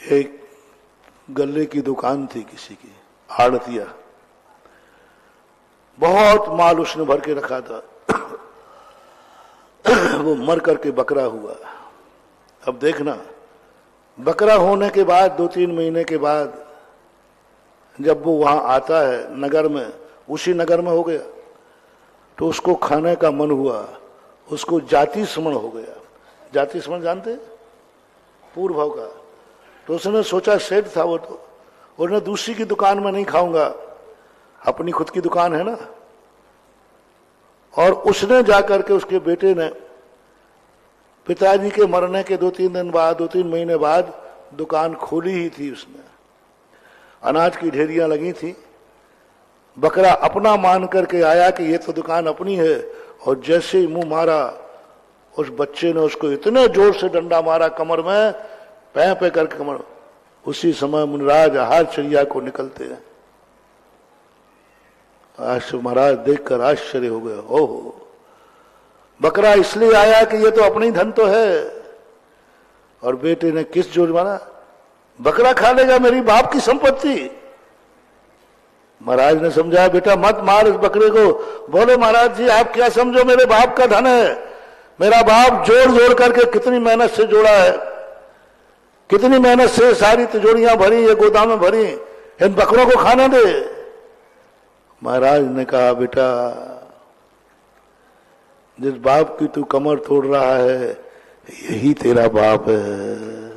एक गल्ले की दुकान थी किसी की, आड़तिया, बहुत माल उसने भर के रखा था। वो मर करके बकरा हुआ। अब देखना, बकरा होने के बाद 2-3 महीने के बाद जब वो वहां आता है नगर में, उसी नगर में हो गया, तो उसको खाने का मन हुआ, उसको जाति स्मरण हो गया। जाति स्मरण जानते, पूर्व भाव का। तो उसने सोचा, सेठ था वो, तो उसने दूसरी की दुकान में नहीं खाऊंगा, अपनी खुद की दुकान है ना। और उसने जाकर के, उसके बेटे ने, पिताजी के मरने के 2-3 दिन बाद, 2-3 महीने बाद दुकान खोली ही थी उसने। अनाज की ढेरियां लगी थी। बकरा अपना मान करके आया कि ये तो दुकान अपनी है, और जैसे ही मुंह मारा, उस बच्चे ने उसको इतने जोर से डंडा मारा कमर में, पे करके कमर। उसी समय मुनिराज आहारचर्या को निकलते हैं। महाराज देखकर आश्चर्य हो गया, ओहो, बकरा इसलिए आया कि ये तो अपनी धन तो है। और बेटे ने किस जोर मारा, बकरा खा लेगा मेरी बाप की संपत्ति। महाराज ने समझाया, बेटा मत मार इस बकरे को। बोले, महाराज जी आप क्या समझो, मेरे बाप का धन है। मेरा बाप जोड़ जोड़ करके कितनी मेहनत से जोड़ा है, कितनी मेहनत से सारी तिजोरियां भरी, ये गोदाम में भरी, इन बकरों को खाने दे। महाराज ने कहा, बेटा जिस बाप की तू कमर तोड़ रहा है, यही तेरा बाप है।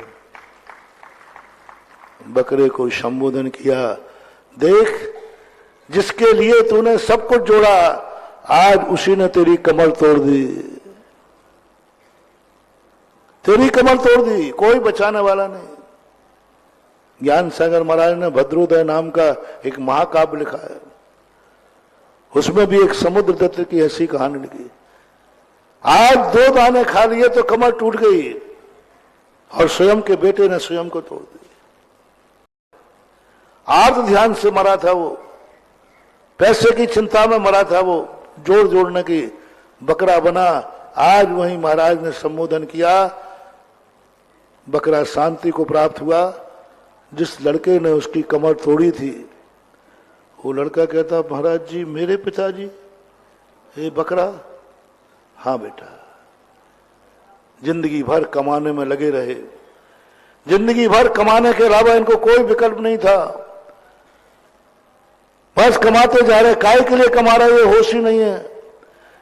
बकरे को संबोधन किया, देख जिसके लिए तूने सब कुछ जोड़ा, आज उसी ने तेरी कमर तोड़ दी, तेरी कमर तोड़ दी, कोई बचाने वाला नहीं। ज्ञान सागर महाराज ने भद्रोदय नाम का एक महाकाव्य लिखा है, उसमें भी एक समुद्र दत्त की ऐसी कहानी लिखी। आज 2 दाने खा लिए तो कमर टूट गई, और स्वयं के बेटे ने स्वयं को तोड़ दी। आर्त ध्यान से मरा था वो, पैसे की चिंता में मरा था वो, जोड़ जोड़ने की, बकरा बना। आज वही महाराज ने संबोधन किया, बकरा शांति को प्राप्त हुआ। जिस लड़के ने उसकी कमर तोड़ी थी, वो लड़का कहता, महाराज जी मेरे पिताजी ये बकरा। हाँ बेटा, जिंदगी भर कमाने में लगे रहे, जिंदगी भर कमाने के अलावा इनको कोई विकल्प नहीं था, बस कमाते जा रहे। काय के लिए कमा रहे, ये होश ही नहीं है।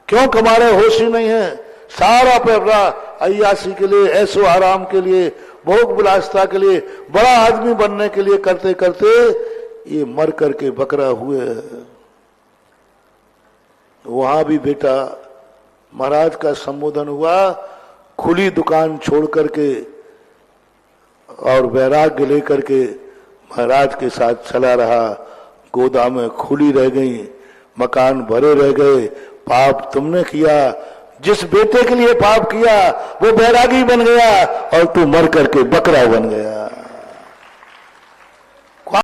क्यों कमा रहे, होश ही नहीं है। सारा पैसा अय्यासी के लिए, ऐसो आराम के लिए, भोग विलासता के लिए, बड़ा आदमी बनने के लिए करते करते ये मर करके बकरा हुए। वहां भी बेटा महाराज का संबोधन हुआ, खुली दुकान छोड़ करके और वैराग्य लेकर के महाराज के साथ चला रहा। गोदामें खुली रह गई, मकान भरे रह गए। पाप तुमने किया, जिस बेटे के लिए पाप किया वो बैरागी बन गया, और तू मर करके बकरा बन गया।